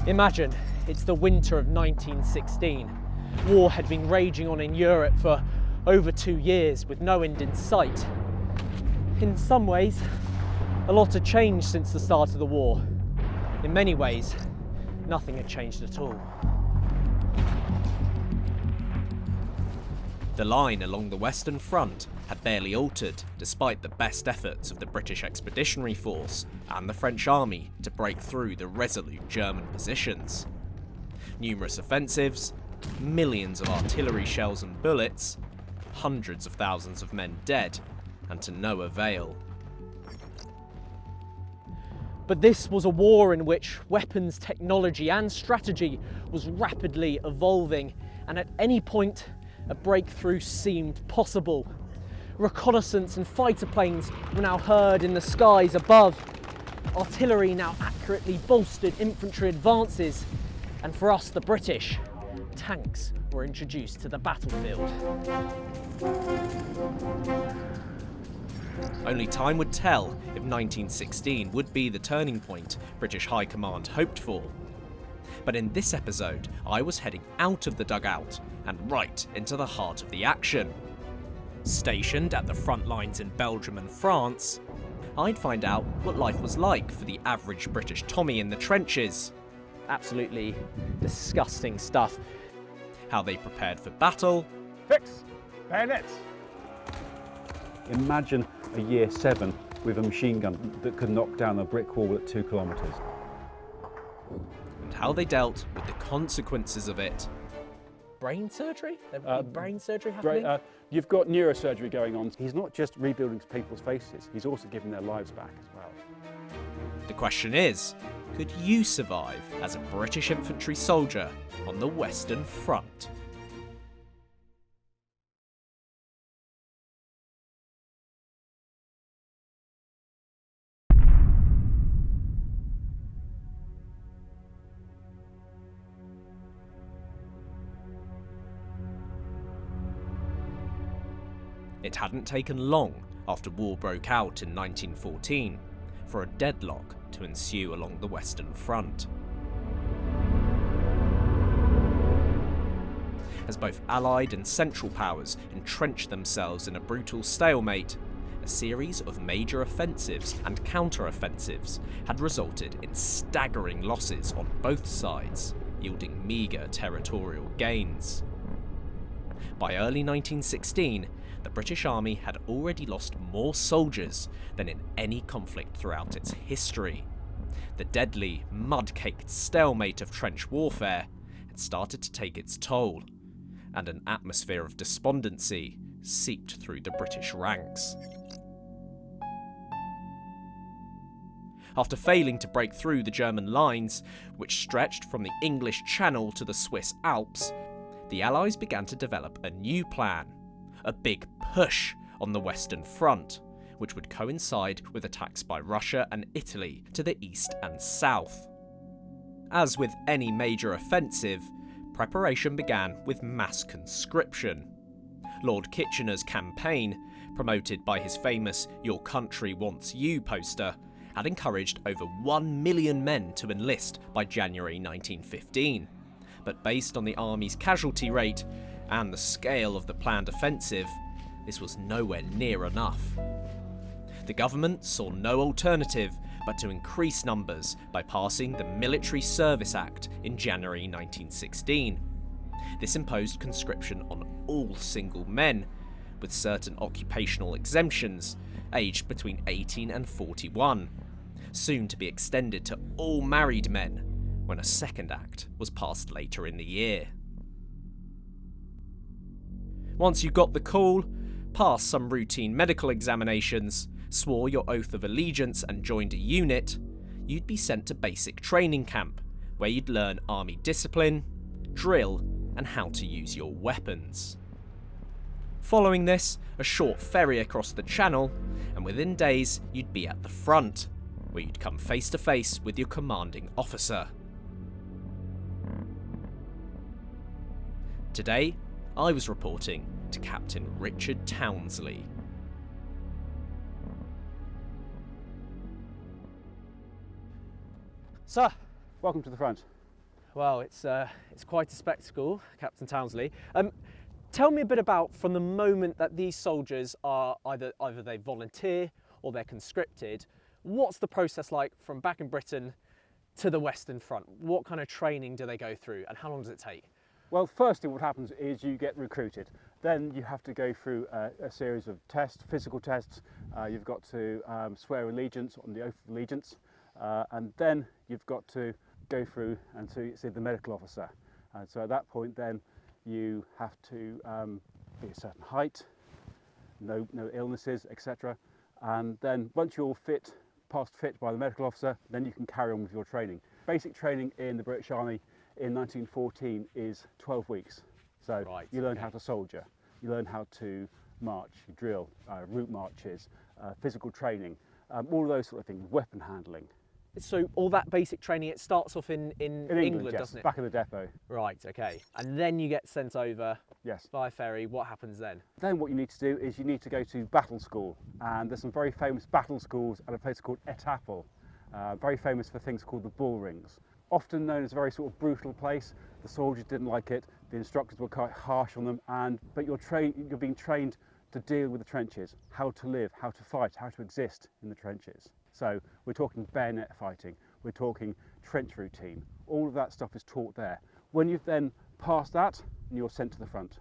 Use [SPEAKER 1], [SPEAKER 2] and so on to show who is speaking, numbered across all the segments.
[SPEAKER 1] Imagine it's the winter of 1916. War had been raging on in Europe for over 2 years with no end in sight. In some ways, a lot had changed since the start of the war. In many ways, nothing had changed at all.
[SPEAKER 2] The line along the Western Front had barely altered despite the best efforts of the British Expeditionary Force and the French Army to break through the resolute German positions. Numerous offensives, millions of artillery shells and bullets, hundreds of thousands of men dead, and to no avail.
[SPEAKER 1] But this was a war in which weapons, technology and strategy was rapidly evolving, and at any point a breakthrough seemed possible. Reconnaissance and fighter planes were now heard in the skies above. Artillery now accurately bolstered infantry advances, and for us, the British, tanks were introduced to the battlefield.
[SPEAKER 2] Only time would tell if 1916 would be the turning point British High Command hoped for. But in this episode, I was heading out of the dugout and right into the heart of the action. Stationed at the front lines in Belgium and France, I'd find out what life was like for the average British Tommy in the trenches.
[SPEAKER 1] Absolutely disgusting stuff.
[SPEAKER 2] How they prepared for battle.
[SPEAKER 3] Fix! Bayonets!
[SPEAKER 4] Imagine a year 7 with a machine gun that could knock down a brick wall at 2 kilometres.
[SPEAKER 2] And how they dealt with the consequences of it.
[SPEAKER 1] Brain surgery? There would be brain surgery happening?
[SPEAKER 3] You've got neurosurgery going on. He's not just rebuilding people's faces, he's also giving their lives back as well.
[SPEAKER 2] The question is, could you survive as a British infantry soldier on the Western Front? It hadn't taken long after war broke out in 1914 for a deadlock to ensue along the Western Front. As both Allied and Central powers entrenched themselves in a brutal stalemate, a series of major offensives and counter-offensives had resulted in staggering losses on both sides, yielding meagre territorial gains. By early 1916, the British Army had already lost more soldiers than in any conflict throughout its history. The deadly, mud-caked stalemate of trench warfare had started to take its toll, and an atmosphere of despondency seeped through the British ranks. After failing to break through the German lines, which stretched from the English Channel to the Swiss Alps, the Allies began to develop a new plan. A big push on the Western Front, which would coincide with attacks by Russia and Italy to the east and south. As with any major offensive, preparation began with mass conscription. Lord Kitchener's campaign, promoted by his famous "Your Country Wants You" poster, had encouraged over 1 million men to enlist by January 1915. But based on the army's casualty rate and the scale of the planned offensive, this was nowhere near enough. The government saw no alternative but to increase numbers by passing the Military Service Act in January 1916. This imposed conscription on all single men, with certain occupational exemptions, aged between 18 and 41, soon to be extended to all married men, when a second act was passed later in the year. Once you got the call, passed some routine medical examinations, swore your oath of allegiance and joined a unit, you'd be sent to basic training camp, where you'd learn army discipline, drill, and how to use your weapons. Following this, a short ferry across the channel, and within days you'd be at the front, where you'd come face to face with your commanding officer. Today, I was reporting to Captain Richard Townsley.
[SPEAKER 3] Sir, welcome to the front.
[SPEAKER 1] Well, it's quite a spectacle, Captain Townsley. Tell me a bit about, from the moment that these soldiers are either they volunteer or they're conscripted, what's the process like from back in Britain to the Western Front? What kind of training do they go through and how long does it take?
[SPEAKER 3] Well, firstly, what happens is you get recruited. Then you have to go through a series of tests, physical tests. You've got to swear allegiance on the oath of allegiance, and then you've got to go through and see the medical officer. And so at that point, then you have to be a certain height, no illnesses, etc. And then once you're passed fit by the medical officer, then you can carry on with your training. Basic training in the British Army in 1914 is 12 weeks. So you learn how to soldier, you learn how to march, you drill, route marches, physical training, all of those sort of things, weapon handling.
[SPEAKER 1] So all that basic training, it starts off in England,
[SPEAKER 3] yes,
[SPEAKER 1] doesn't it?
[SPEAKER 3] Back in the depot.
[SPEAKER 1] Right, okay. And then you get sent over
[SPEAKER 3] Yes.
[SPEAKER 1] by ferry. What happens then?
[SPEAKER 3] Then what you need to do is you need to go to battle school, and there's some very famous battle schools at a place called Etaples, very famous for things called the bull rings. Often known as a very sort of brutal place. The soldiers didn't like it, the instructors were quite harsh on them, but you're being trained to deal with the trenches, how to live, how to fight, how to exist in the trenches. So we're talking bayonet fighting, we're talking trench routine, all of that stuff is taught there. When you've then passed that, you're sent to the front.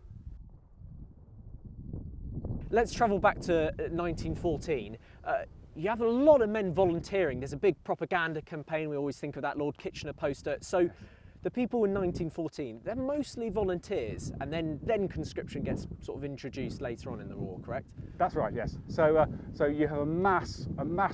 [SPEAKER 1] Let's travel back to 1914. You have a lot of men volunteering. There's a big propaganda campaign. We always think of that Lord Kitchener poster. So the people in 1914, they're mostly volunteers, and then conscription gets sort of introduced later on in the war, correct?
[SPEAKER 3] That's right, yes. So you have a mass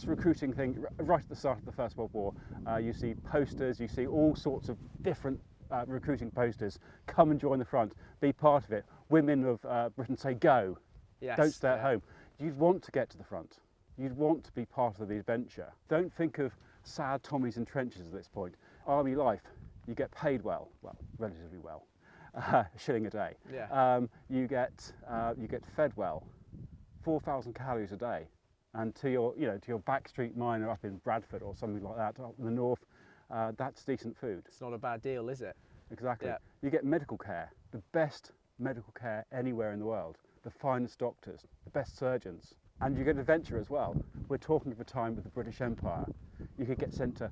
[SPEAKER 3] recruiting thing right at the start of the First World War. You see posters, you see all sorts of different recruiting posters. Come and join the front, be part of it. Women of Britain say go,
[SPEAKER 1] Yes,
[SPEAKER 3] don't stay at home. You'd want to get to the front. You'd want to be part of the adventure. Don't think of sad Tommies in trenches at this point. Army life, you get paid well, relatively well, a shilling a day.
[SPEAKER 1] Yeah.
[SPEAKER 3] You get fed well, 4,000 calories a day, and to your backstreet miner up in Bradford or something like that up in the north, that's decent food.
[SPEAKER 1] It's not a bad deal, is it?
[SPEAKER 3] Exactly.
[SPEAKER 1] Yeah.
[SPEAKER 3] You get medical care, the best medical care anywhere in the world, the finest doctors, the best surgeons. And you get adventure as well. We're talking of a time with the British Empire. You could get sent to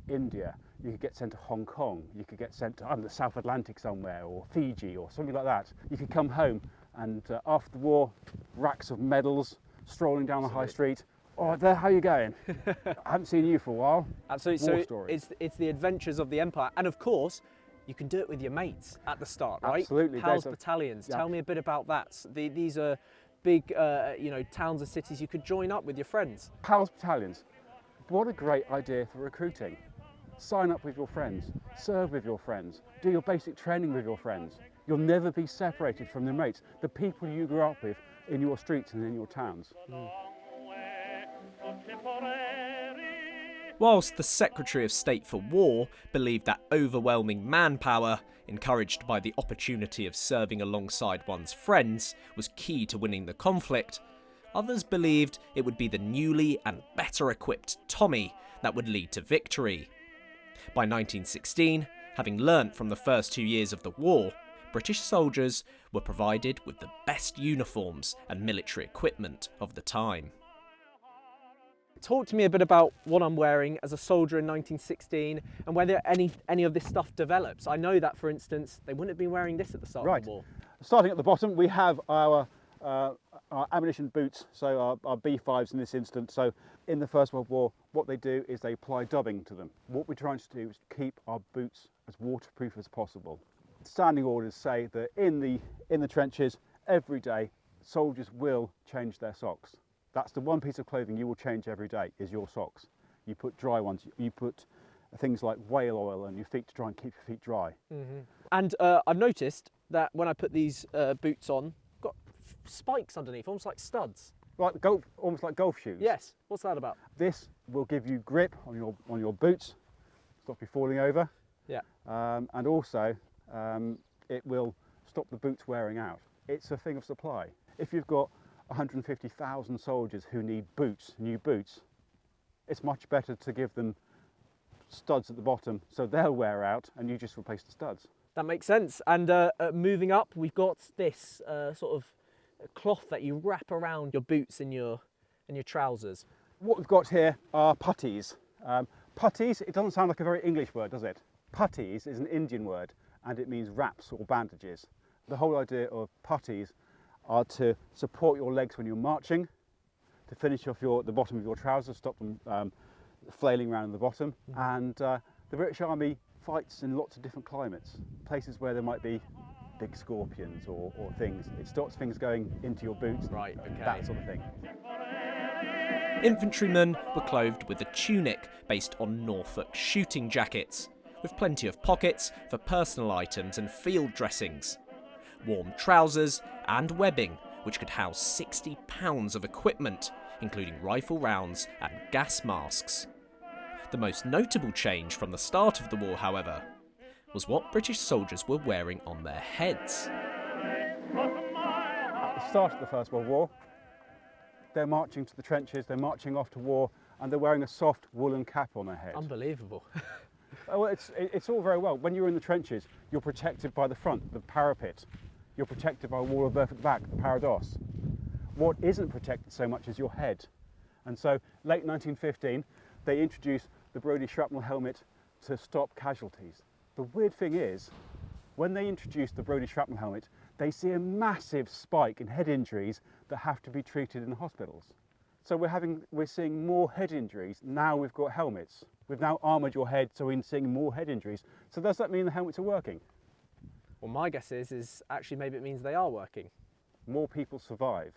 [SPEAKER 3] India, you could get sent to Hong Kong, you could get sent to the South Atlantic somewhere, or Fiji or something like that. You could come home and after the war, racks of medals, strolling down the high street. Oh, there, how are you going? I haven't seen you for a while.
[SPEAKER 1] Absolutely.
[SPEAKER 3] War
[SPEAKER 1] So
[SPEAKER 3] stories.
[SPEAKER 1] it's the adventures of the Empire, and of course, you can do it with your mates at the start, right?
[SPEAKER 3] Absolutely.
[SPEAKER 1] Pals
[SPEAKER 3] There's a-
[SPEAKER 1] battalions.
[SPEAKER 3] yeah.
[SPEAKER 1] Tell me a bit about that. These are big, towns and cities you could join up with your friends.
[SPEAKER 3] Pals battalions. What a great idea for recruiting. Sign up with your friends, serve with your friends, do your basic training with your friends. You'll never be separated from your mates, the people you grew up with in your streets and in your towns.
[SPEAKER 2] Whilst the Secretary of State for War believed that overwhelming manpower, encouraged by the opportunity of serving alongside one's friends, was key to winning the conflict, others believed it would be the newly and better equipped Tommy that would lead to victory. By 1916, having learnt from the first 2 years of the war, British soldiers were provided with the best uniforms and military equipment of the time.
[SPEAKER 1] Talk to me a bit about what I'm wearing as a soldier in 1916 and whether any of this stuff develops. I know that, for instance, they wouldn't have been wearing this at the start of the war.
[SPEAKER 3] Starting at the bottom, we have our ammunition boots, so our B5s in this instance. So in the First World War, what they do is they apply dubbing to them. What we're trying to do is keep our boots as waterproof as possible. Standing orders say that in the trenches, every day, soldiers will change their socks. That's the one piece of clothing you will change every day, is your socks. You put dry ones, you put things like whale oil on your feet to try and keep your feet dry.
[SPEAKER 1] Mm-hmm. And I've noticed that when I put these boots on, got spikes underneath, almost like studs.
[SPEAKER 3] Almost like golf shoes.
[SPEAKER 1] Yes, what's that about?
[SPEAKER 3] This will give you grip on your boots, stop you falling over.
[SPEAKER 1] Yeah.
[SPEAKER 3] And also, it will stop the boots wearing out. It's a thing of supply. If you've got 150,000 soldiers who need boots, new boots, it's much better to give them studs at the bottom, so they'll wear out and you just replace the studs.
[SPEAKER 1] That makes sense. And moving up, we've got this sort of cloth that you wrap around your boots and your trousers.
[SPEAKER 3] What we've got here are puttees. Puttees, it doesn't sound like a very English word, does it? Puttees is an Indian word and it means wraps or bandages. The whole idea of puttees are to support your legs when you're marching, to finish off the bottom of your trousers, stop them flailing around the bottom. And the British Army fights in lots of different climates, places where there might be big scorpions or things. It stops things going into your boots,
[SPEAKER 1] Right, okay.
[SPEAKER 3] that sort of thing.
[SPEAKER 2] Infantrymen were clothed with a tunic based on Norfolk shooting jackets, with plenty of pockets for personal items and field dressings, warm trousers and webbing which could house 60 pounds of equipment, including rifle rounds and gas masks. The most notable change from the start of the war, however, was what British soldiers were wearing on their heads.
[SPEAKER 3] At the start of the First World War, they're marching to the trenches, they're marching off to war, and they're wearing a soft woolen cap on their head.
[SPEAKER 1] Unbelievable.
[SPEAKER 3] Well, it's all very well. When you're in the trenches, you're protected by the front, the parapet. You're protected by a wall of earth at the back, the parados. What isn't protected so much is your head. And so, late 1915, they introduced the Brodie shrapnel helmet to stop casualties. The weird thing is, when they introduced the Brodie shrapnel helmet, they see a massive spike in head injuries that have to be treated in hospitals. So we're seeing more head injuries. Now we've got helmets. We've now armoured your head, so we're seeing more head injuries. So does that mean the helmets are working?
[SPEAKER 1] Well, my guess is actually maybe it means they are working.
[SPEAKER 3] More people survive.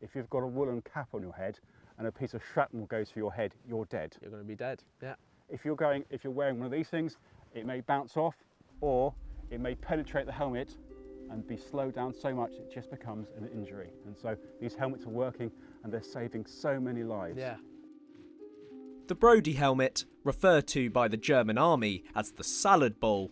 [SPEAKER 3] If you've got a woolen cap on your head and a piece of shrapnel goes through your head, you're dead.
[SPEAKER 1] You're going to be dead. Yeah.
[SPEAKER 3] If you're wearing one of these things, it may bounce off, or it may penetrate the helmet and be slowed down so much it just becomes an injury. And so these helmets are working and they're saving so many lives.
[SPEAKER 1] Yeah.
[SPEAKER 2] The Brodie helmet, referred to by the German army as the salad bowl,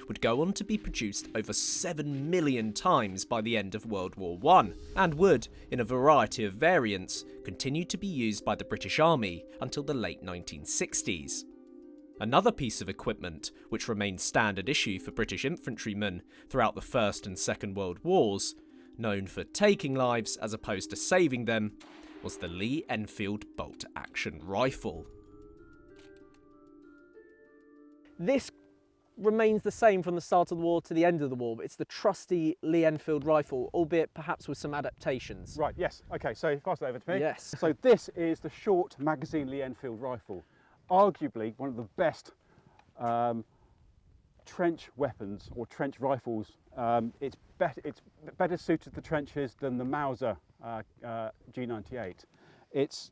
[SPEAKER 2] would go on to be produced over 7 million times by the end of World War I, and would, in a variety of variants, continue to be used by the British Army until the late 1960s. Another piece of equipment which remained standard issue for British infantrymen throughout the First and Second World Wars, known for taking lives as opposed to saving them, was the Lee Enfield bolt-action rifle.
[SPEAKER 1] This remains the same from the start of the war to the end of the war, but it's the trusty Lee Enfield rifle, albeit perhaps with some adaptations.
[SPEAKER 3] Right, yes. Okay, so pass it over to me.
[SPEAKER 1] Yes.
[SPEAKER 3] So this is the short magazine Lee Enfield rifle. Arguably one of the best trench weapons or trench rifles. It's better suited to the trenches than the Mauser G98. It's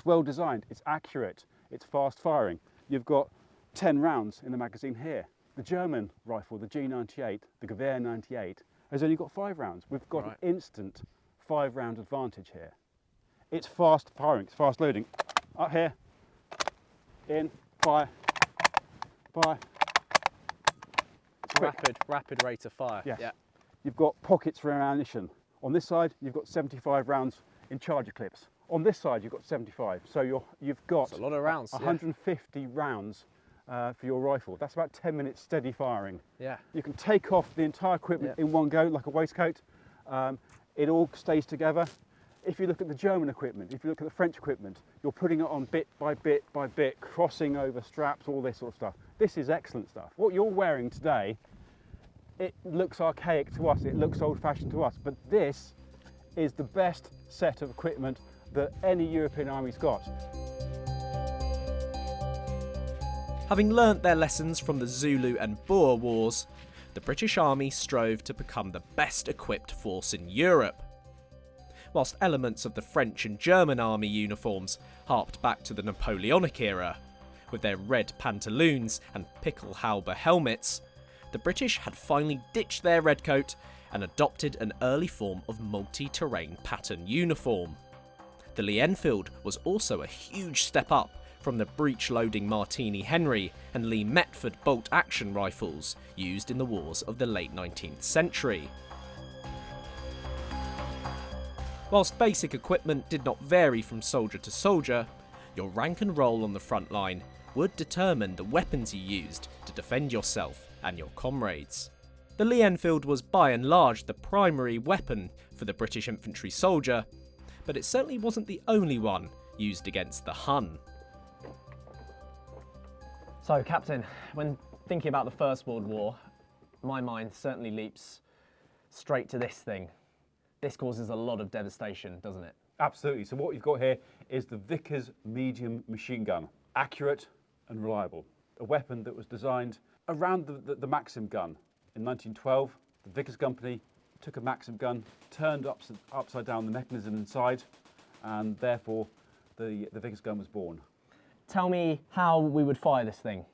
[SPEAKER 3] well designed, it's accurate, it's fast firing. You've got 10 rounds in the magazine here. The German rifle, the G98, the Gewehr 98, has only got 5 rounds. We've got an instant 5-round advantage here. It's fast firing, it's fast loading. Up here, in, fire, fire.
[SPEAKER 1] Rapid rate of fire.
[SPEAKER 3] Yes.
[SPEAKER 1] Yeah.
[SPEAKER 3] You've got pockets for ammunition. On this side, you've got 75 rounds in charger clips. On this side, you've got 75. So you've got
[SPEAKER 1] That's a lot of rounds.
[SPEAKER 3] 150 rounds for your rifle. That's about 10 minutes steady firing.
[SPEAKER 1] Yeah.
[SPEAKER 3] You can take off the entire equipment in one go, like a waistcoat. It all stays together. If you look at the German equipment, if you look at the French equipment, you're putting it on bit by bit by bit, crossing over straps, all this sort of stuff. This is excellent stuff. What you're wearing today, it looks archaic to us, it looks old-fashioned to us, but this is the best set of equipment that any European army's got.
[SPEAKER 2] Having learnt their lessons from the Zulu and Boer Wars, the British Army strove to become the best equipped force in Europe. Whilst elements of the French and German army uniforms harped back to the Napoleonic era, with their red pantaloons and pickelhaube helmets, the British had finally ditched their redcoat and adopted an early form of multi-terrain pattern uniform. The Lee Enfield was also a huge step up from the breech-loading Martini Henry and Lee Metford bolt-action rifles used in the wars of the late 19th century. Whilst basic equipment did not vary from soldier to soldier, your rank and roll on the front line would determine the weapons you used to defend yourself and your comrades. The Lee Enfield was by and large the primary weapon for the British infantry soldier, but it certainly wasn't the only one used against the Hun.
[SPEAKER 1] So, Captain, when thinking about the First World War, my mind certainly leaps straight to this thing. This causes a lot of devastation, doesn't it?
[SPEAKER 4] Absolutely. So what you've got here is the Vickers medium machine gun. Accurate and reliable. A weapon that was designed around the Maxim gun. In 1912, the Vickers company took a Maxim gun, turned upside down the mechanism inside, and therefore the Vickers gun was born.
[SPEAKER 1] Tell me how we would fire this thing.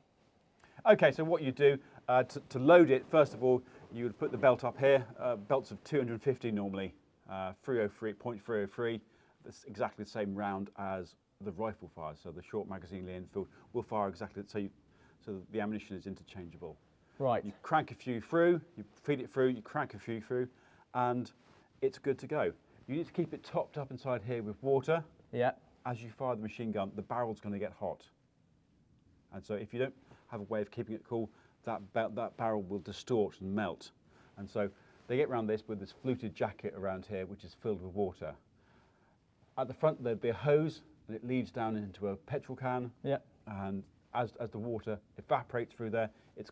[SPEAKER 4] Okay, so what you do, to load it, first of all, you would put the belt up here, belts of 250 normally, 303, .303. That's exactly the same round as the rifle fires. So the short magazine Lee Enfield will fire exactly so the ammunition is interchangeable.
[SPEAKER 1] Right.
[SPEAKER 4] You crank a few through, you feed it through, you crank a few through, and it's good to go. You need to keep it topped up inside here with water.
[SPEAKER 1] Yeah.
[SPEAKER 4] As you fire the machine gun, the barrel's going to get hot. And so if you don't have a way of keeping it cool, that barrel will distort and melt. And so they get around this with this fluted jacket around here, which is filled with water. At the front, there'd be a hose, and it leads down into a petrol can.
[SPEAKER 1] Yeah.
[SPEAKER 4] And as the water evaporates through there, it's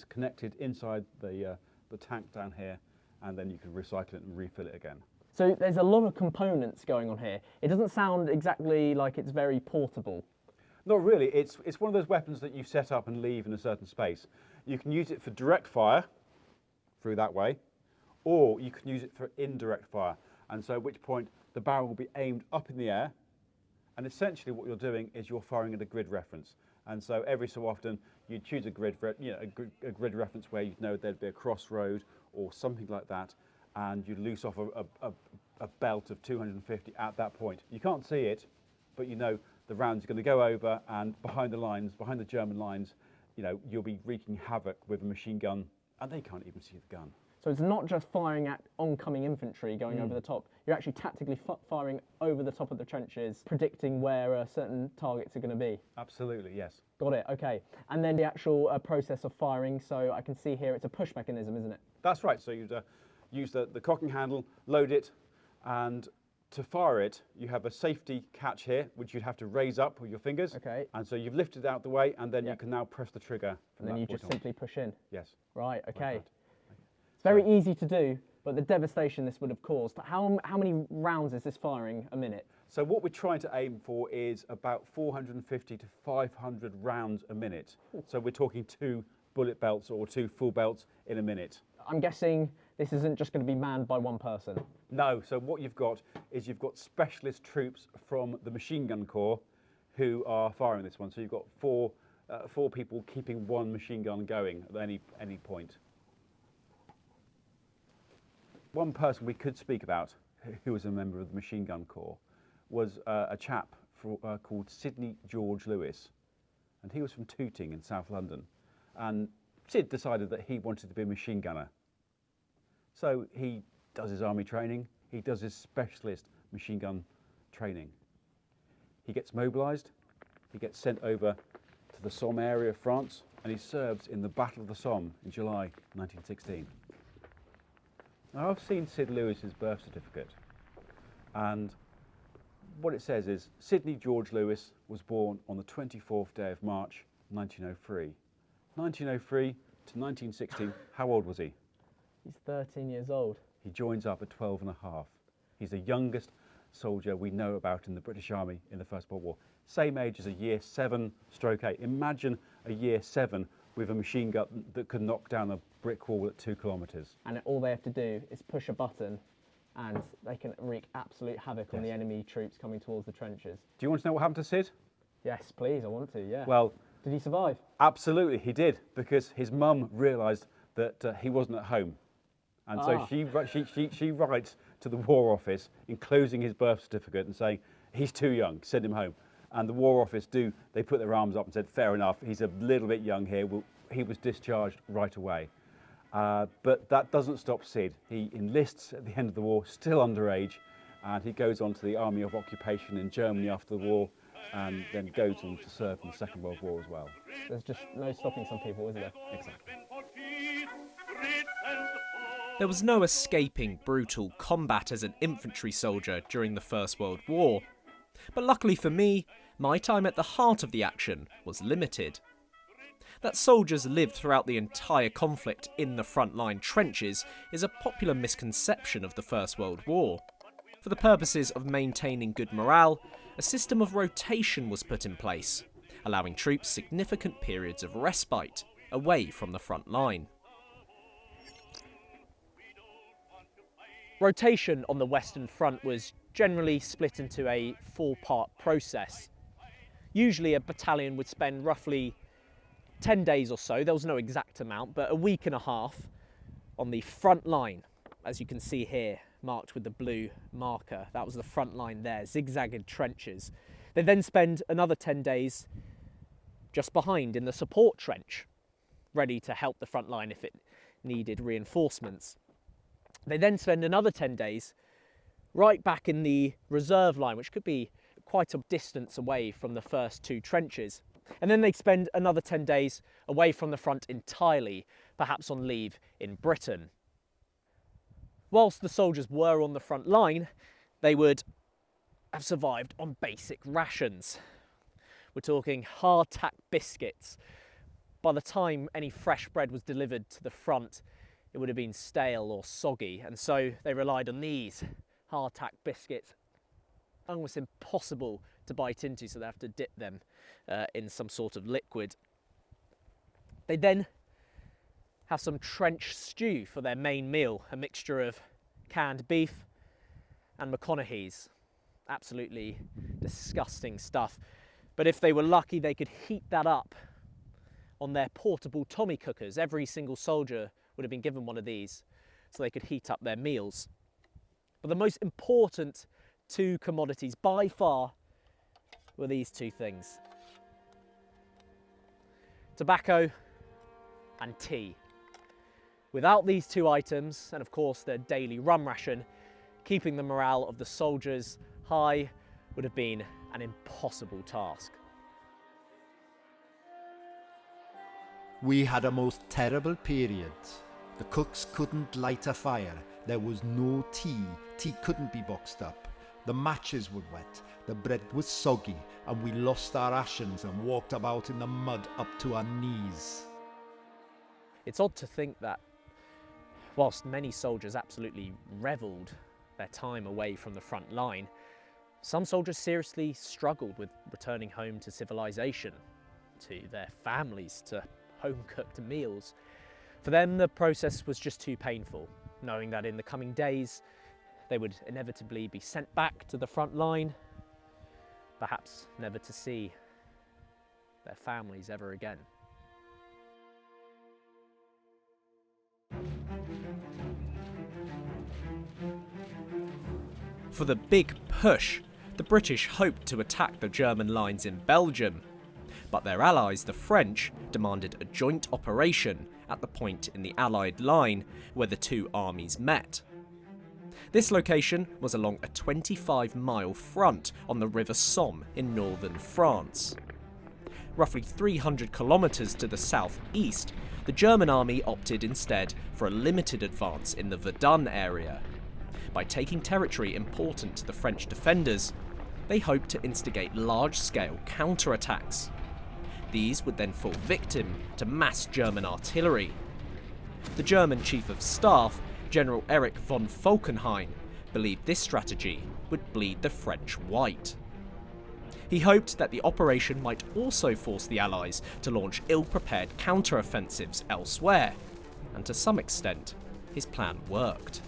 [SPEAKER 4] connected inside the tank down here, and then you can recycle it and refill it again.
[SPEAKER 1] So there's a lot of components going on here. It doesn't sound exactly like it's very portable.
[SPEAKER 4] Not really. It's one of those weapons that you set up and leave in a certain space. You can use it for direct fire through that way, or you can use it for indirect fire. And so at which point the barrel will be aimed up in the air, and essentially what you're doing is you're firing at a grid reference. And so every so often you'd choose a grid reference where you'd know there'd be a crossroad or something like that, and you'd loose off a belt of 250 at that point. You can't see it, but you know the round's going to go over, and behind the lines, behind the German lines, you know, you'll be wreaking havoc with a machine gun, and they can't even see the gun.
[SPEAKER 1] So it's not just firing at oncoming infantry going over the top. You're actually tactically firing over the top of the trenches, predicting where certain targets are going to be.
[SPEAKER 4] Absolutely, yes.
[SPEAKER 1] Got it, okay. And then the actual process of firing, so I can see here it's a push mechanism, isn't it?
[SPEAKER 4] That's right. So you'd use the cocking handle, load it, and to fire it, you have a safety catch here, which you'd have to raise up with your fingers.
[SPEAKER 1] Okay.
[SPEAKER 4] And so you've lifted it out the way, and then you can now press the trigger.
[SPEAKER 1] And then you just simply push in.
[SPEAKER 4] Yes.
[SPEAKER 1] Right, okay.
[SPEAKER 4] Like
[SPEAKER 1] it's very easy to do, but the devastation this would have caused. How many rounds is this firing a minute?
[SPEAKER 4] So what we're trying to aim for is about 450 to 500 rounds a minute. So we're talking 2 bullet belts or 2 full belts in a minute.
[SPEAKER 1] I'm guessing this isn't just going to be manned by one person.
[SPEAKER 4] No, so what you've got is you've got specialist troops from the machine gun corps who are firing this one. So you've got four people keeping one machine gun going at any point. One person we could speak about who was a member of the machine gun corps was a chap called Sidney George Lewis, and he was from Tooting in South London, and Sid decided that he wanted to be a machine gunner. So he does his army training, he does his specialist machine gun training. He gets mobilised, he gets sent over to the Somme area of France, and he serves in the Battle of the Somme in July 1916. Now I've seen Sid Lewis's birth certificate, and what it says is Sidney George Lewis was born on the 24th day of March 1903. 1903 to 1916, how old was he?
[SPEAKER 1] He's 13 years old.
[SPEAKER 4] He joins up at 12 and a half. He's the youngest soldier we know about in the British Army in the First World War. Same age as a year 7/8. Imagine a year 7 with a machine gun that could knock down a brick wall at 2 kilometres.
[SPEAKER 1] And all they have to do is push a button and they can wreak absolute havoc on the enemy troops coming towards the trenches.
[SPEAKER 4] Do you want to know what happened to Sid?
[SPEAKER 1] Yes, please, I want to, yeah.
[SPEAKER 4] Well,
[SPEAKER 1] did he survive?
[SPEAKER 4] absolutely he did, because his mum realised that he wasn't at home. And so she writes to the War Office enclosing his birth certificate and saying, he's too young, send him home. And the War Office they put their arms up and said, fair enough, he's a little bit young here. He was discharged right away. But that doesn't stop Sid. He enlists at the end of the war, still underage, and he goes on to the Army of Occupation in Germany after the war, and then goes on to serve in the Second World War as well.
[SPEAKER 1] There's just no stopping some people, is there?
[SPEAKER 4] Exactly.
[SPEAKER 2] There was no escaping brutal combat as an infantry soldier during the First World War. But luckily for me, my time at the heart of the action was limited. That soldiers lived throughout the entire conflict in the frontline trenches is a popular misconception of the First World War. For the purposes of maintaining good morale, a system of rotation was put in place, allowing troops significant periods of respite away from the front line.
[SPEAKER 1] Rotation on the Western Front was generally split into a 4-part process. Usually a battalion would spend roughly 10 days or so, there was no exact amount, but a week and a half on the front line, as you can see here, marked with the blue marker. That was the front line there, zigzagged trenches. They then spend another 10 days just behind in the support trench, ready to help the front line if it needed reinforcements. They then spend another 10 days right back in the reserve line, which could be quite a distance away from the first 2 trenches. And then they spend another 10 days away from the front entirely, perhaps on leave in Britain. Whilst the soldiers were on the front line, they would have survived on basic rations. We're talking hardtack biscuits. By the time any fresh bread was delivered to the front, it would have been stale or soggy, and so they relied on these hardtack biscuits. Almost impossible to bite into, so they have to dip them in some sort of liquid. They then have some trench stew for their main meal, a mixture of canned beef and McConaughey's. Absolutely disgusting stuff. But if they were lucky, they could heat that up on their portable Tommy cookers. Every single soldier would have been given one of these so they could heat up their meals. But the most important 2 commodities by far were these 2 things: tobacco and tea. Without these 2 items, and of course their daily rum ration, keeping the morale of the soldiers high would have been an impossible task.
[SPEAKER 5] We had a most terrible period. The cooks couldn't light a fire. There was no tea. Tea couldn't be boxed up. The matches were wet. The bread was soggy, and we lost our rations and walked about in the mud up to our knees.
[SPEAKER 1] It's odd to think that whilst many soldiers absolutely revelled their time away from the front line, some soldiers seriously struggled with returning home to civilization, to their families, to home-cooked meals. For them, the process was just too painful, knowing that in the coming days they would inevitably be sent back to the front line, perhaps never to see their families ever again.
[SPEAKER 2] For the big push, the British hoped to attack the German lines in Belgium, but their allies, the French, demanded a joint operation at the point in the Allied line where the 2 armies met. This location was along a 25-mile front on the River Somme in northern France. Roughly 300 kilometres to the southeast, the German army opted instead for a limited advance in the Verdun area. By taking territory important to the French defenders, they hoped to instigate large-scale counterattacks. These would then fall victim to mass German artillery. The German Chief of Staff, General Erich von Falkenhayn, believed this strategy would bleed the French white. He hoped that the operation might also force the Allies to launch ill-prepared counter-offensives elsewhere, and to some extent, his plan worked.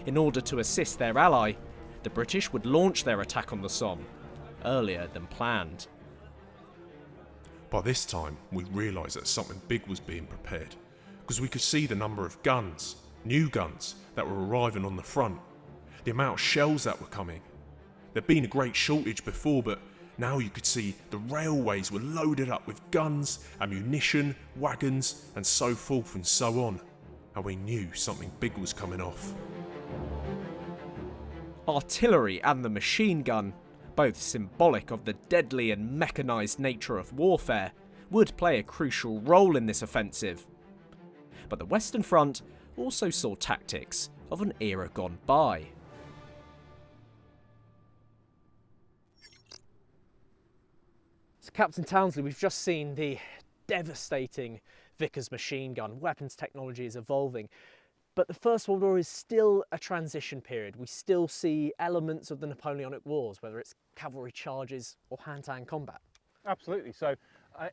[SPEAKER 2] In order to assist their ally, the British would launch their attack on the Somme earlier than planned.
[SPEAKER 6] By this time, we realised that something big was being prepared, because we could see the number of guns, new guns, that were arriving on the front, the amount of shells that were coming. There'd been a great shortage before, but now you could see the railways were loaded up with guns, ammunition, wagons, and so forth and so on, and we knew something big was coming off.
[SPEAKER 2] Artillery and the machine gun both symbolic of the deadly and mechanised nature of warfare, would play a crucial role in this offensive. But the Western Front also saw tactics of an era gone by.
[SPEAKER 1] So Captain Townsley, we've just seen the devastating Vickers machine gun. Weapons technology is evolving, but the First World War is still a transition period. We still see elements of the Napoleonic Wars, whether it's cavalry charges or hand-to-hand combat.
[SPEAKER 3] Absolutely. So I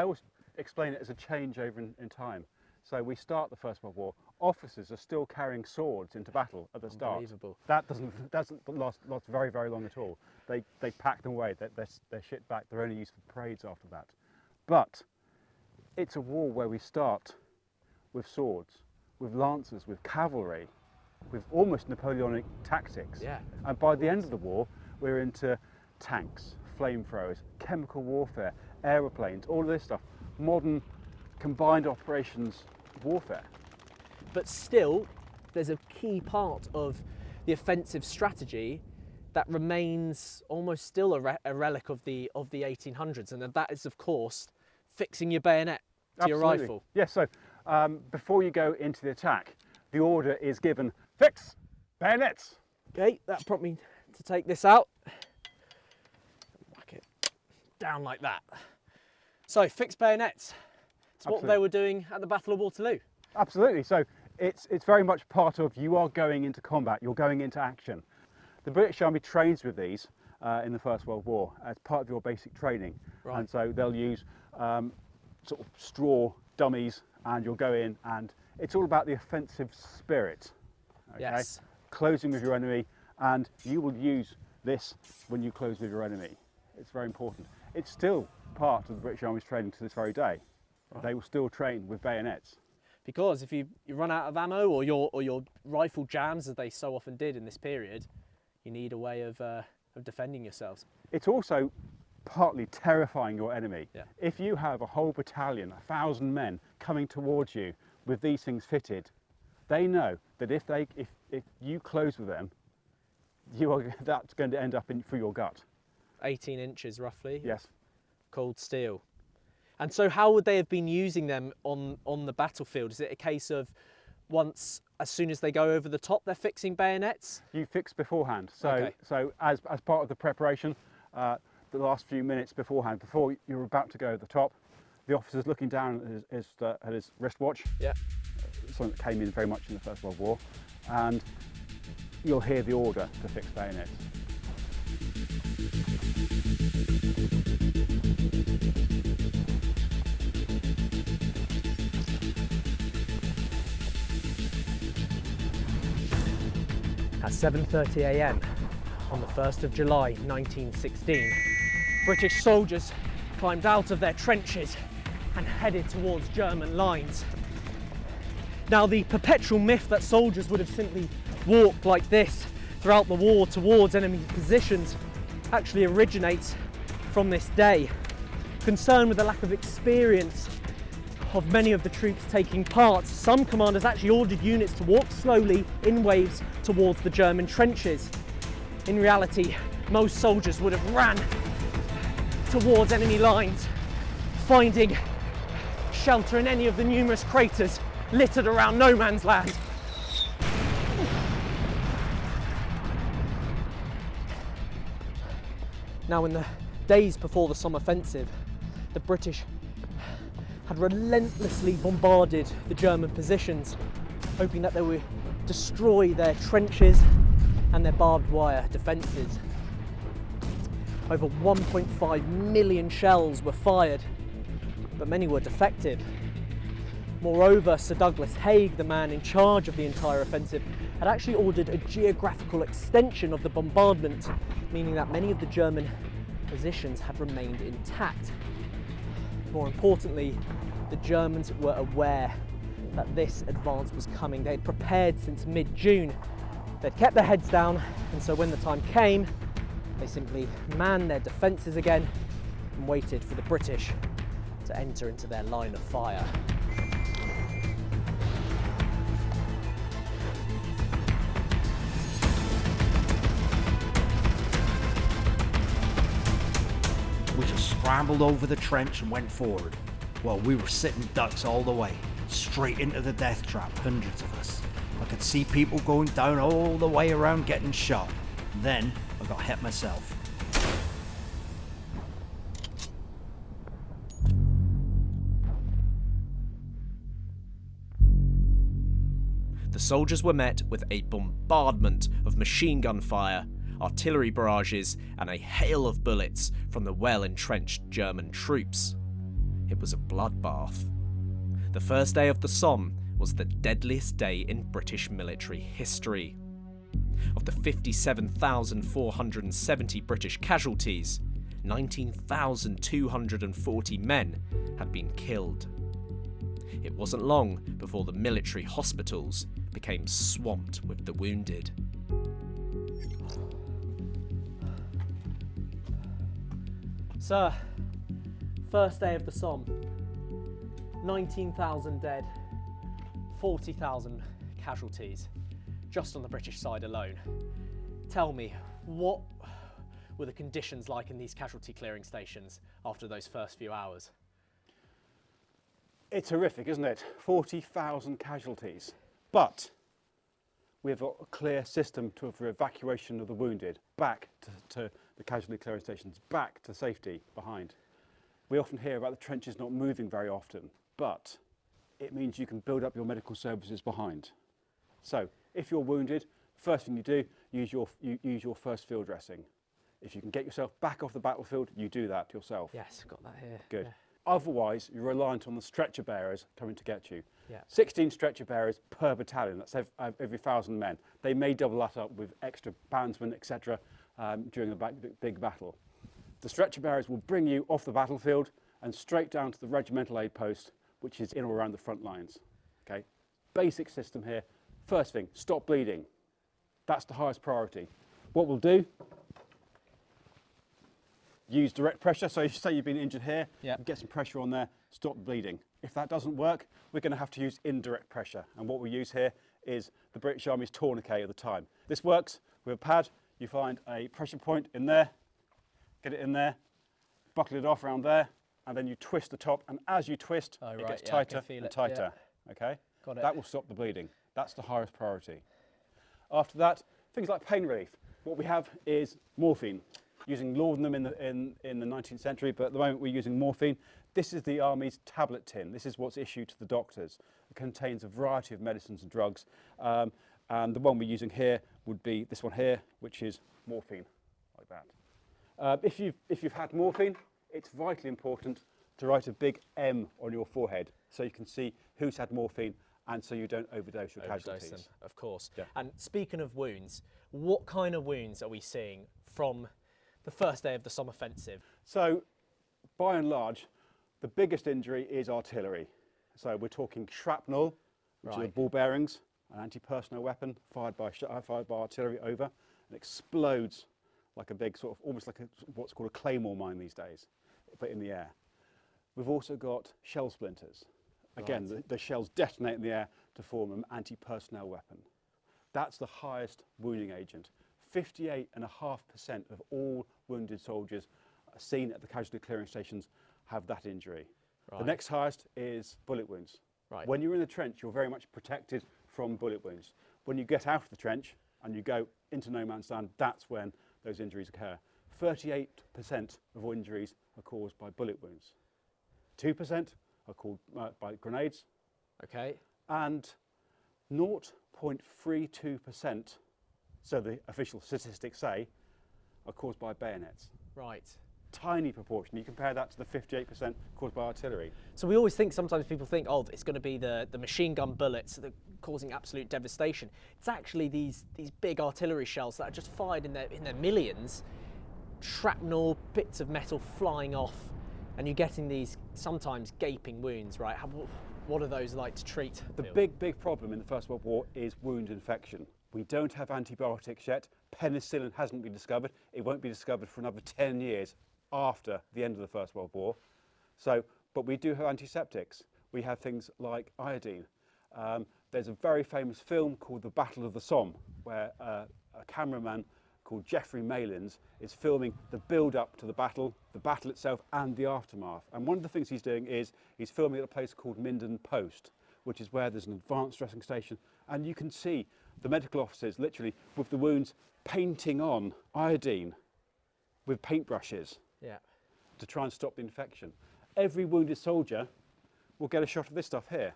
[SPEAKER 3] always explain it as a changeover in time. So we start the First World War. Officers are still carrying swords into battle at the start.
[SPEAKER 1] Unbelievable.
[SPEAKER 3] That doesn't last very, very long at all. They pack them away. They're shipped back. They're only used for parades after that. But it's a war where we start with swords, with lancers, with cavalry, with almost Napoleonic tactics.
[SPEAKER 1] Yeah.
[SPEAKER 3] And by the end of the war, we're into tanks, flamethrowers, chemical warfare, aeroplanes, all of this stuff. Modern combined operations warfare.
[SPEAKER 1] But still, there's a key part of the offensive strategy that remains almost still a relic of the 1800s, and that is, of course, fixing your bayonet to your rifle.
[SPEAKER 3] Yes, so before you go into the attack, the order is given, fix bayonets.
[SPEAKER 1] Okay, that prompted me to take this out, whack it down like that. So, fix bayonets. It's what they were doing at the Battle of Waterloo.
[SPEAKER 3] Absolutely. So it's very much part of, you are going into combat, you're going into action. The British Army trains with these in the First World War as part of your basic training.
[SPEAKER 1] Right.
[SPEAKER 3] And so they'll use sort of straw dummies, and you'll go in, and it's all about the offensive spirit. Okay?
[SPEAKER 1] Yes.
[SPEAKER 3] Closing with your enemy, and you will use this when you close with your enemy. It's very important. It's still part of the British Army's training to this very day. Right. They will still train with bayonets.
[SPEAKER 1] Because if you run out of ammo, or your rifle jams, as they so often did in this period, you need a way of defending yourselves.
[SPEAKER 3] It's also partly terrifying your enemy.
[SPEAKER 1] Yeah.
[SPEAKER 3] If you have a whole battalion, 1,000 men coming towards you with these things fitted, they know that if you close with them, that's going to end up through your gut.
[SPEAKER 1] 18 inches roughly.
[SPEAKER 3] Yes.
[SPEAKER 1] Cold steel. And so how would they have been using them on the battlefield? Is it a case of as soon as they go over the top, they're fixing bayonets?
[SPEAKER 3] You fix beforehand. So,
[SPEAKER 1] Okay.
[SPEAKER 3] so as part of the preparation, the last few minutes beforehand, before you're about to go over the top, the officer's looking down at his wristwatch.
[SPEAKER 1] Yeah.
[SPEAKER 3] Something that came in very much in the First World War, and you'll hear the order to fix bayonets.
[SPEAKER 1] At 7:30 a.m. on the 1st of July 1916, British soldiers climbed out of their trenches and headed towards German lines. Now, the perpetual myth that soldiers would have simply walked like this throughout the war towards enemy positions actually originates from this day. Concerned with the lack of experience of many of the troops taking part, some commanders actually ordered units to walk slowly in waves towards the German trenches. In reality, most soldiers would have ran towards enemy lines, finding shelter in any of the numerous craters littered around no man's land. Now, in the days before the Somme offensive, the British had relentlessly bombarded the German positions, hoping that they would destroy their trenches and their barbed wire defences. Over 1.5 million shells were fired, but many were defective. Moreover, Sir Douglas Haig, the man in charge of the entire offensive, had actually ordered a geographical extension of the bombardment, meaning that many of the German positions had remained intact. More importantly, the Germans were aware that this advance was coming. They had prepared since mid-June. They'd kept their heads down, and so when the time came, they simply manned their defences again and waited for the British to enter into their line of fire.
[SPEAKER 5] scrambled over the trench and went forward. Well, we were sitting ducks all the way, straight into the death trap, hundreds of us. I could see people going down all the way around getting shot. Then I got hit myself.
[SPEAKER 2] The soldiers were met with a bombardment of machine gun fire, artillery barrages, and a hail of bullets from the well-entrenched German troops. It was a bloodbath. The first day of the Somme was the deadliest day in British military history. Of the 57,470 British casualties, 19,240 men had been killed. It wasn't long before the military hospitals became swamped with the wounded.
[SPEAKER 1] Sir, first day of the Somme, 19,000 dead, 40,000 casualties, just on the British side alone. Tell me, what were the conditions like in these casualty clearing stations after those first few hours?
[SPEAKER 3] It's horrific, isn't it? 40,000 casualties. But we've got a clear system for evacuation of the wounded back to the casualty clearing stations, back to safety behind. We often hear about the trenches not moving very often, but it means you can build up your medical services behind. So if you're wounded, first thing you do, use your first field dressing. If you can get yourself back off the battlefield, you do that yourself.
[SPEAKER 1] Yes, got that here.
[SPEAKER 3] Good.
[SPEAKER 1] Yeah.
[SPEAKER 3] Otherwise, you're reliant on the stretcher bearers coming to get you.
[SPEAKER 1] Yeah.
[SPEAKER 3] 16 stretcher bearers per battalion, that's every 1,000 men. They may double that up with extra bandsmen, etc. During a big battle. The stretcher bearers will bring you off the battlefield and straight down to the regimental aid post, which is in or around the front lines. Okay? Basic system here. First thing, stop bleeding. That's the highest priority. What we'll do, use direct pressure. So if you say you've been injured here, get some pressure on there, stop the bleeding. If that doesn't work, we're going to have to use indirect pressure. And what we use here is the British Army's tourniquet of the time. This works with a pad. You find a pressure point in there, get it in there, buckle it off around there, and then you twist the top. And as you twist, it gets tighter and tighter. Okay?
[SPEAKER 1] Got it.
[SPEAKER 3] That will stop the bleeding. That's the highest priority. After that, things like pain relief. What we have is morphine. Using laudanum in the 19th century, but at the moment we're using morphine. This is the Army's tablet tin. This is what's issued to the doctors. It contains a variety of medicines and drugs. And the one we're using here would be this one here, which is morphine, like that. If you've had morphine, it's vitally important to write a big M on your forehead so you can see who's had morphine and so you don't overdose your casualties.
[SPEAKER 1] Them, of course.
[SPEAKER 3] Yeah.
[SPEAKER 1] And speaking of wounds, what kind of wounds are we seeing from the first day of the Somme offensive?
[SPEAKER 3] So, by and large, the biggest injury is artillery. So we're talking shrapnel, which are ball bearings, an anti-personnel weapon fired by artillery over, and explodes like a big sort of, almost like what's called a claymore mine these days, but in the air. We've also got shell splinters. Again, the shells detonate in the air to form an anti-personnel weapon. That's the highest wounding agent. 58.5% of all wounded soldiers seen at the casualty clearing stations have that injury. The next highest is bullet wounds. When you're in the trench, you're very much protected from bullet wounds. When you get out of the trench and you go into no man's land, that's when those injuries occur. 38% of all injuries are caused by bullet wounds. 2% are caused by grenades.
[SPEAKER 1] Okay.
[SPEAKER 3] And 0.32%, so the official statistics say, are caused by bayonets.
[SPEAKER 1] Right.
[SPEAKER 3] Tiny proportion. You compare that to the 58% caused by artillery.
[SPEAKER 1] So we always think, sometimes people think, oh, it's going to be the machine gun bullets that are causing absolute devastation. It's actually these big artillery shells that are just fired in their millions, shrapnel, bits of metal flying off, and you're getting these sometimes gaping wounds, right? What are those like to treat?
[SPEAKER 3] The big problem in the First World War is wound infection. We don't have antibiotics yet. Penicillin hasn't been discovered. It won't be discovered for another 10 years after the end of the First World War. So, but we do have antiseptics. We have things like iodine. There's a very famous film called The Battle of the Somme, where a cameraman called Geoffrey Malins is filming the build-up to the battle itself and the aftermath. And one of the things he's doing is he's filming at a place called Minden Post, which is where there's an advanced dressing station, and you can see the medical officers literally with the wounds painting on iodine with paintbrushes to try and stop the infection. Every wounded soldier will get a shot of this stuff here,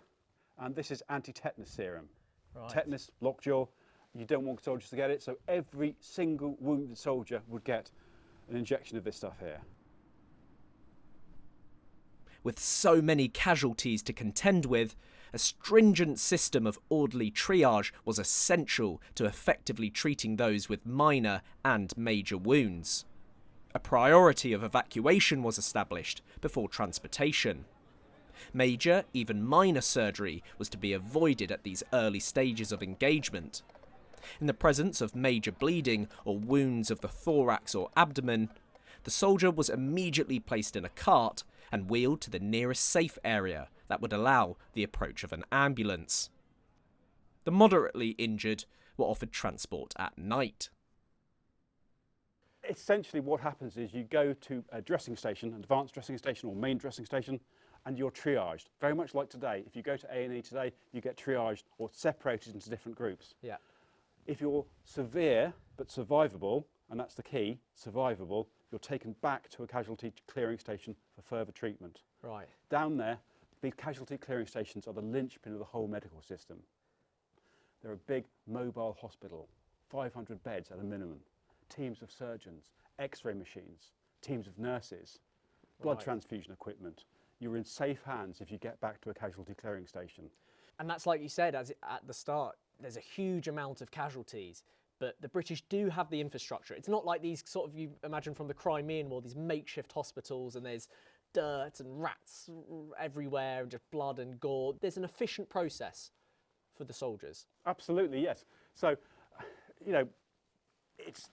[SPEAKER 3] and this is anti-tetanus serum.
[SPEAKER 1] Right.
[SPEAKER 3] Tetanus, lockjaw, you don't want soldiers to get it, so every single wounded soldier would get an injection of this stuff here.
[SPEAKER 2] With so many casualties to contend with, a stringent system of orderly triage was essential to effectively treating those with minor and major wounds. A priority of evacuation was established before transportation. Major, even minor surgery was to be avoided at these early stages of engagement. In the presence of major bleeding or wounds of the thorax or abdomen, the soldier was immediately placed in a cart and wheeled to the nearest safe area that would allow the approach of an ambulance. The moderately injured were offered transport at night.
[SPEAKER 3] Essentially what happens is you go to a dressing station, an advanced dressing station or main dressing station, and you're triaged. Very much like today. If you go to A&E today, you get triaged or separated into different groups.
[SPEAKER 1] Yeah.
[SPEAKER 3] If you're severe but survivable, and that's the key, survivable, you're taken back to a casualty clearing station for further treatment.
[SPEAKER 1] Right.
[SPEAKER 3] Down there, these casualty clearing stations are the linchpin of the whole medical system. They're a big mobile hospital, 500 beds at a minimum, teams of surgeons, x-ray machines, teams of nurses, blood transfusion equipment. You're in safe hands if you get back to a casualty clearing station.
[SPEAKER 1] And that's like you said at the start, there's a huge amount of casualties, but the British do have the infrastructure. It's not like these sort of, you imagine from the Crimean War, these makeshift hospitals and there's dirt and rats everywhere and just blood and gore. There's an efficient process for the soldiers.
[SPEAKER 3] Absolutely, yes. So, you know, it's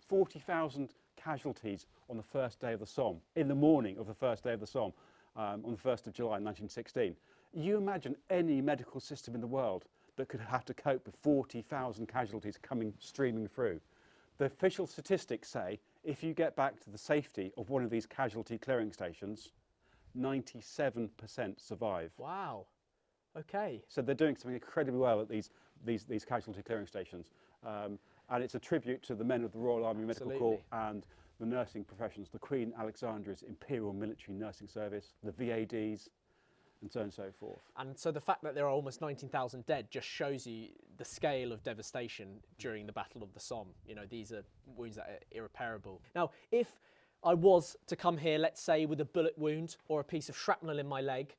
[SPEAKER 3] 40,000 casualties on the first day of the Somme, in the morning of the first day of the Somme, on the 1st of July 1916. You imagine any medical system in the world that could have to cope with 40,000 casualties streaming through. The official statistics say if you get back to the safety of one of these casualty clearing stations, 97% survive.
[SPEAKER 1] Wow. Okay.
[SPEAKER 3] So they're doing something incredibly well at these casualty clearing stations. And it's a tribute to the men of the Royal Army Medical Corps and the nursing professions, the Queen Alexandra's Imperial Military Nursing Service, the VADs, and so on and so forth.
[SPEAKER 1] And so the fact that there are almost 19,000 dead just shows you the scale of devastation during the Battle of the Somme. You know, these are wounds that are irreparable. Now, if I was to come here, let's say, with a bullet wound or a piece of shrapnel in my leg,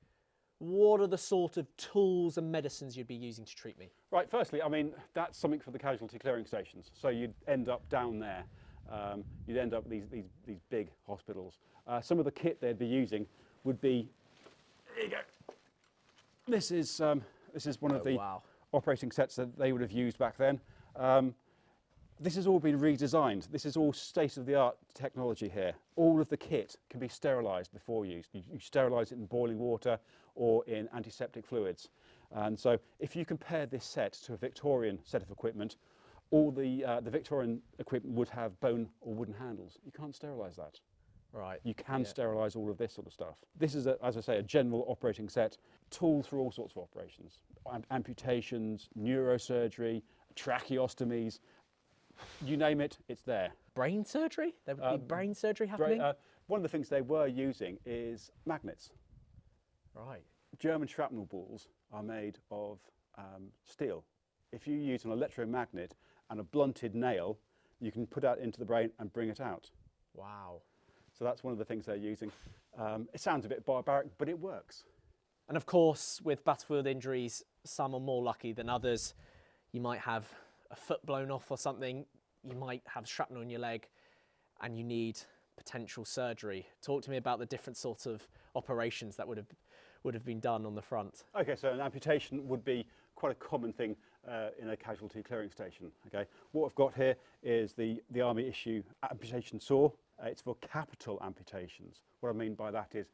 [SPEAKER 1] what are the sort of tools and medicines you'd be using to treat me?
[SPEAKER 3] Right, firstly, I mean, that's something for the casualty clearing stations. So you'd end up down there. You'd end up with these big hospitals. Some of the kit they'd be using would be, here you go. This is one of the operating sets that they would have used back then. This has all been redesigned. This is all state-of-the-art technology here. All of the kit can be sterilised before use. You sterilise it in boiling water or in antiseptic fluids. And so if you compare this set to a Victorian set of equipment, all the Victorian equipment would have bone or wooden handles. You can't sterilise that.
[SPEAKER 1] Right.
[SPEAKER 3] You can sterilise all of this sort of stuff. This is, as I say, a general operating set. Tools for all sorts of operations. Amputations, neurosurgery, tracheostomies, you name it, it's there.
[SPEAKER 1] Brain surgery? There would be brain surgery happening?
[SPEAKER 3] One of the things they were using is magnets.
[SPEAKER 1] Right.
[SPEAKER 3] German shrapnel balls are made of steel. If you use an electromagnet and a blunted nail, you can put that into the brain and bring it out.
[SPEAKER 1] Wow.
[SPEAKER 3] So that's one of the things they're using. It sounds a bit barbaric, but it works.
[SPEAKER 1] And of course, with battlefield injuries, some are more lucky than others. You might have a foot blown off or something. You might have shrapnel in your leg and you need potential surgery. Talk to me about the different sorts of operations that would have been done on the front.
[SPEAKER 3] Okay, so an amputation would be quite a common thing in a casualty clearing station. Okay, what I've got here is the Army issue amputation saw. It's for capital amputations. What I mean by that is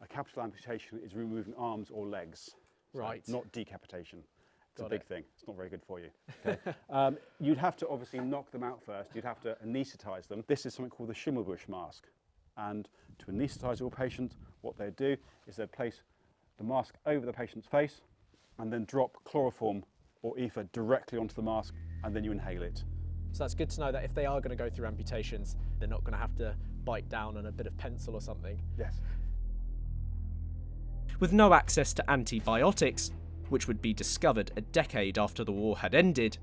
[SPEAKER 3] a capital amputation is removing arms or legs, so
[SPEAKER 1] right?
[SPEAKER 3] Not decapitation. It's a big thing. It's not very good for you. Okay. You'd have to obviously knock them out first. You'd have to anaesthetise them. This is something called the Schimmelbusch mask. And to anaesthetise your patient, what they'd do is they'd place the mask over the patient's face and then drop chloroform or ether directly onto the mask, and then you inhale it.
[SPEAKER 1] So that's good to know that if they are going to go through amputations, they're not going to have to bite down on a bit of pencil or something.
[SPEAKER 3] Yes.
[SPEAKER 2] With no access to antibiotics, which would be discovered a decade after the war had ended,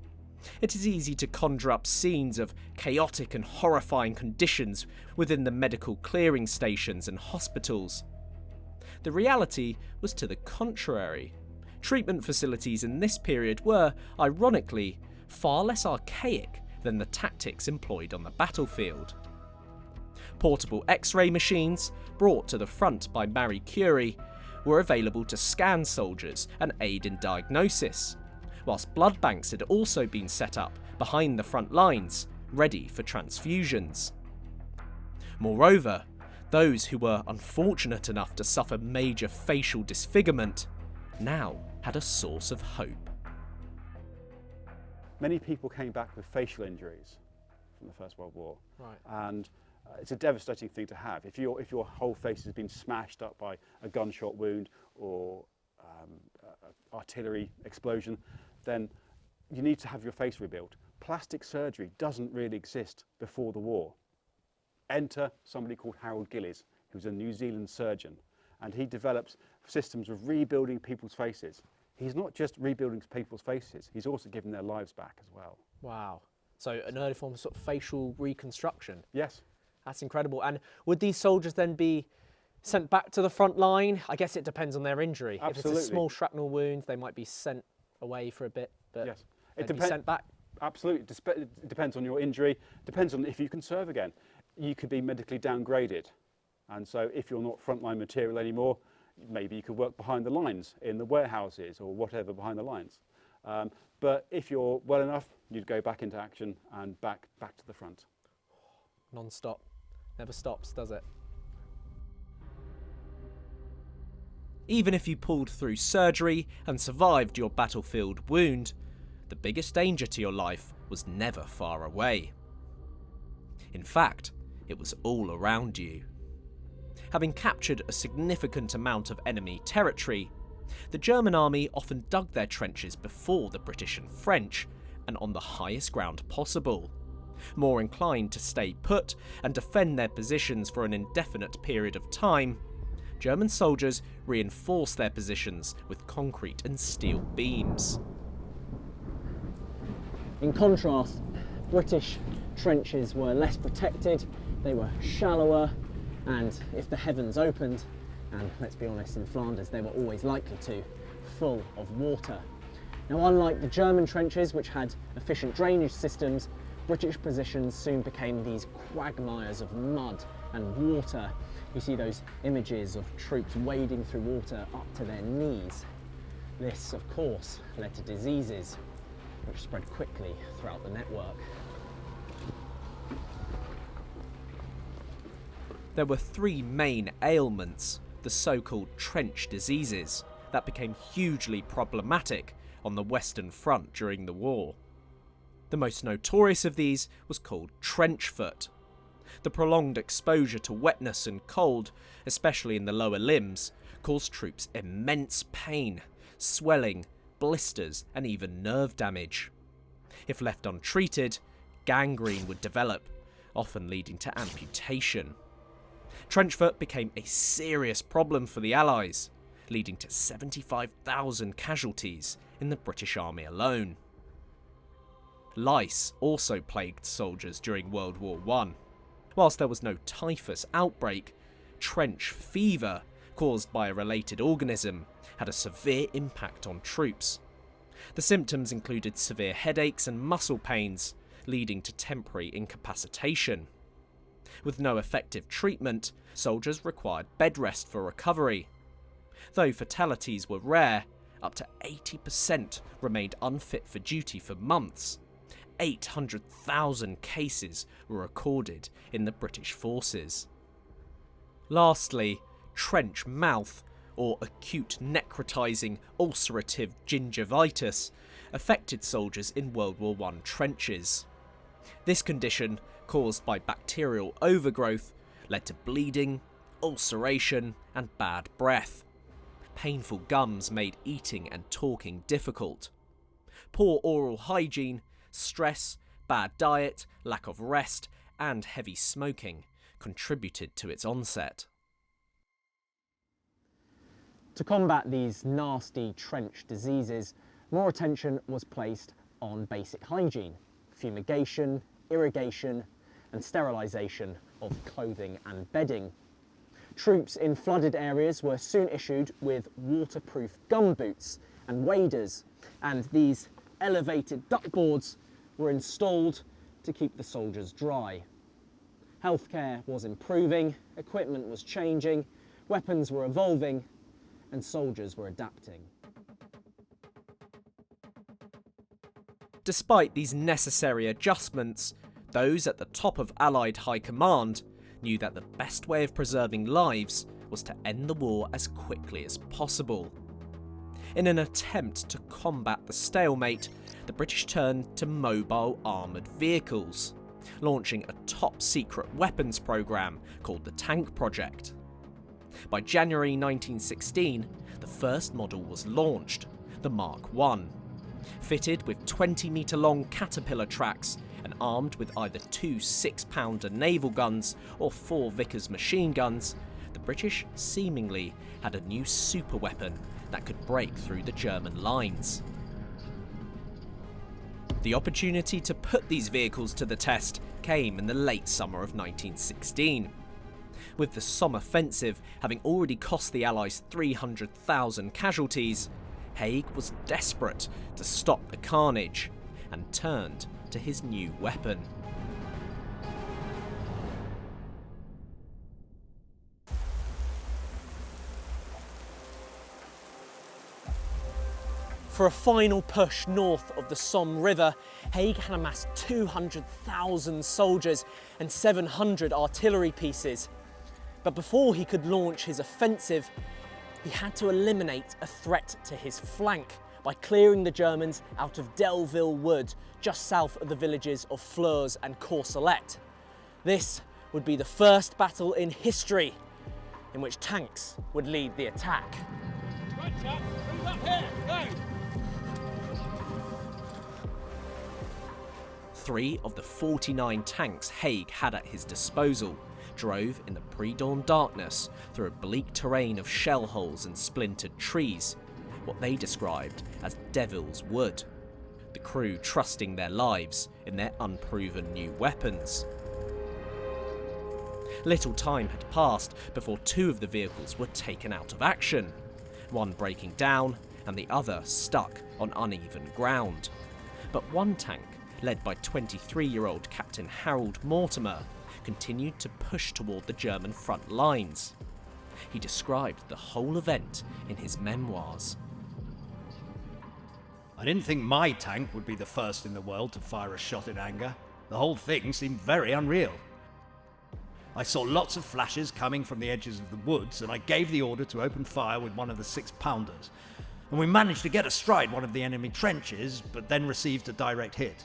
[SPEAKER 2] it is easy to conjure up scenes of chaotic and horrifying conditions within the medical clearing stations and hospitals. The reality was to the contrary. Treatment facilities in this period were, ironically, far less archaic than the tactics employed on the battlefield. Portable X-ray machines, brought to the front by Marie Curie, were available to scan soldiers and aid in diagnosis, whilst blood banks had also been set up behind the front lines, ready for transfusions. Moreover, those who were unfortunate enough to suffer major facial disfigurement now had a source of hope.
[SPEAKER 3] Many people came back with facial injuries from the First World War.
[SPEAKER 1] Right.
[SPEAKER 3] And it's a devastating thing to have. If your whole face has been smashed up by a gunshot wound or artillery explosion, then you need to have your face rebuilt. Plastic surgery doesn't really exist before the war. Enter somebody called Harold Gillies, who's a New Zealand surgeon, and he develops systems of rebuilding people's faces. He's not just rebuilding people's faces, he's also giving their lives back as well.
[SPEAKER 1] Wow. So an early form of sort of facial reconstruction.
[SPEAKER 3] Yes.
[SPEAKER 1] That's incredible. And would these soldiers then be sent back to the front line? I guess it depends on their injury.
[SPEAKER 3] Absolutely.
[SPEAKER 1] If it's a small shrapnel wound, they might be sent away for a bit, but
[SPEAKER 3] Yes.
[SPEAKER 1] they'd be sent back.
[SPEAKER 3] Absolutely. It depends on your injury, depends on if you can serve again. You could be medically downgraded. And so if you're not frontline material anymore, maybe you could work behind the lines in the warehouses or whatever behind the lines. But if you're well enough, you'd go back into action and back to the front.
[SPEAKER 1] Non-stop. Never stops, does it?
[SPEAKER 2] Even if you pulled through surgery and survived your battlefield wound, the biggest danger to your life was never far away. In fact, it was all around you. Having captured a significant amount of enemy territory, the German army often dug their trenches before the British and French, and on the highest ground possible. More inclined to stay put and defend their positions for an indefinite period of time, German soldiers reinforced their positions with concrete and steel beams.
[SPEAKER 1] In contrast, British trenches were less protected, they were shallower, and if the heavens opened, and let's be honest, in Flanders they were always likely to, full of water. Now, unlike the German trenches, which had efficient drainage systems, British positions soon became these quagmires of mud and water. You see those images of troops wading through water up to their knees. This, of course, led to diseases, which spread quickly throughout the network.
[SPEAKER 2] There were three main ailments, the so-called trench diseases, that became hugely problematic on the Western Front during the war. The most notorious of these was called trench foot. The prolonged exposure to wetness and cold, especially in the lower limbs, caused troops immense pain, swelling, blisters, and even nerve damage. If left untreated, gangrene would develop, often leading to amputation. Trench foot became a serious problem for the Allies, leading to 75,000 casualties in the British Army alone. Lice also plagued soldiers during World War I. Whilst there was no typhus outbreak, trench fever, caused by a related organism, had a severe impact on troops. The symptoms included severe headaches and muscle pains, leading to temporary incapacitation. With no effective treatment, soldiers required bed rest for recovery. Though fatalities were rare, up to 80% remained unfit for duty for months. 800,000 cases were recorded in the British forces. Lastly, trench mouth, or acute necrotizing ulcerative gingivitis, affected soldiers in World War I trenches. This condition, caused by bacterial overgrowth, led to bleeding, ulceration, and bad breath. Painful gums made eating and talking difficult. Poor oral hygiene, stress, bad diet, lack of rest, and heavy smoking contributed to its onset.
[SPEAKER 1] To combat these nasty trench diseases, more attention was placed on basic hygiene, fumigation, irrigation, and sterilisation of clothing and bedding. Troops in flooded areas were soon issued with waterproof gumboots and waders, and these elevated duckboards were installed to keep the soldiers dry. Healthcare was improving, equipment was changing, weapons were evolving, and soldiers were adapting.
[SPEAKER 2] Despite these necessary adjustments, those at the top of Allied High Command knew that the best way of preserving lives was to end the war as quickly as possible. In an attempt to combat the stalemate, the British turned to mobile armoured vehicles, launching a top-secret weapons programme called the Tank Project. By January 1916, the first model was launched, the Mark I. Fitted with 20-metre-long Caterpillar tracks and armed with either 2 6-pounder naval guns or 4 Vickers machine guns, the British seemingly had a new superweapon that could break through the German lines. The opportunity to put these vehicles to the test came in the late summer of 1916. With the Somme offensive having already cost the Allies 300,000 casualties, Haig was desperate to stop the carnage and turned to his new weapon.
[SPEAKER 1] For a final push north of the Somme River, Haig had amassed 200,000 soldiers and 700 artillery pieces. But before he could launch his offensive, he had to eliminate a threat to his flank by clearing the Germans out of Delville Wood, just south of the villages of Flers and Courcelette. This would be the first battle in history in which tanks would lead the attack.
[SPEAKER 7] Right, chaps, move up here, go!
[SPEAKER 2] 3 of the 49 tanks Haig had at his disposal drove in the pre-dawn darkness through a bleak terrain of shell holes and splintered trees, what they described as Devil's Wood, the crew trusting their lives in their unproven new weapons. Little time had passed before 2 of the vehicles were taken out of action, one breaking down and the other stuck on uneven ground. But one tank, led by 23-year-old Captain Harold Mortimer, continued to push toward the German front lines. He described the whole event in his memoirs.
[SPEAKER 8] I didn't think my tank would be the first in the world to fire a shot in anger. The whole thing seemed very unreal. I saw lots of flashes coming from the edges of the woods, and I gave the order to open fire with one of the 6-pounders. And we managed to get astride one of the enemy trenches, but then received a direct hit.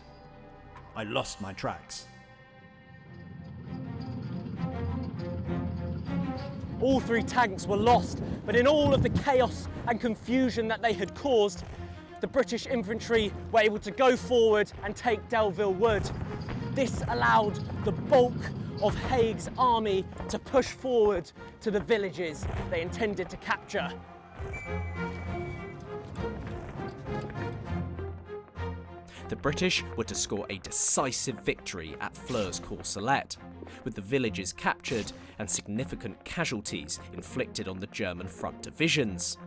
[SPEAKER 8] I lost my tracks.
[SPEAKER 1] All 3 tanks were lost, but in all of the chaos and confusion that they had caused, the British infantry were able to go forward and take Delville Wood. This allowed the bulk of Haig's army to push forward to the villages they intended to capture.
[SPEAKER 2] The British were to score a decisive victory at Flers-Courcelette, with the villages captured and significant casualties inflicted on the German front divisions.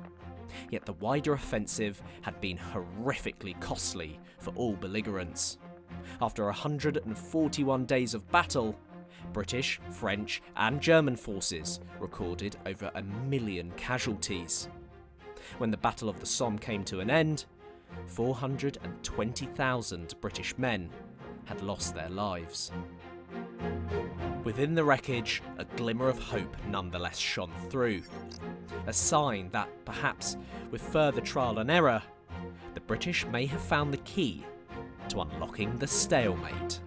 [SPEAKER 2] Yet the wider offensive had been horrifically costly for all belligerents. After 141 days of battle, British, French and German forces recorded over 1 million casualties. When the Battle of the Somme came to an end, 420,000 British men had lost their lives. Within the wreckage, a glimmer of hope nonetheless shone through. A sign that, perhaps with further trial and error, the British may have found the key to unlocking the stalemate.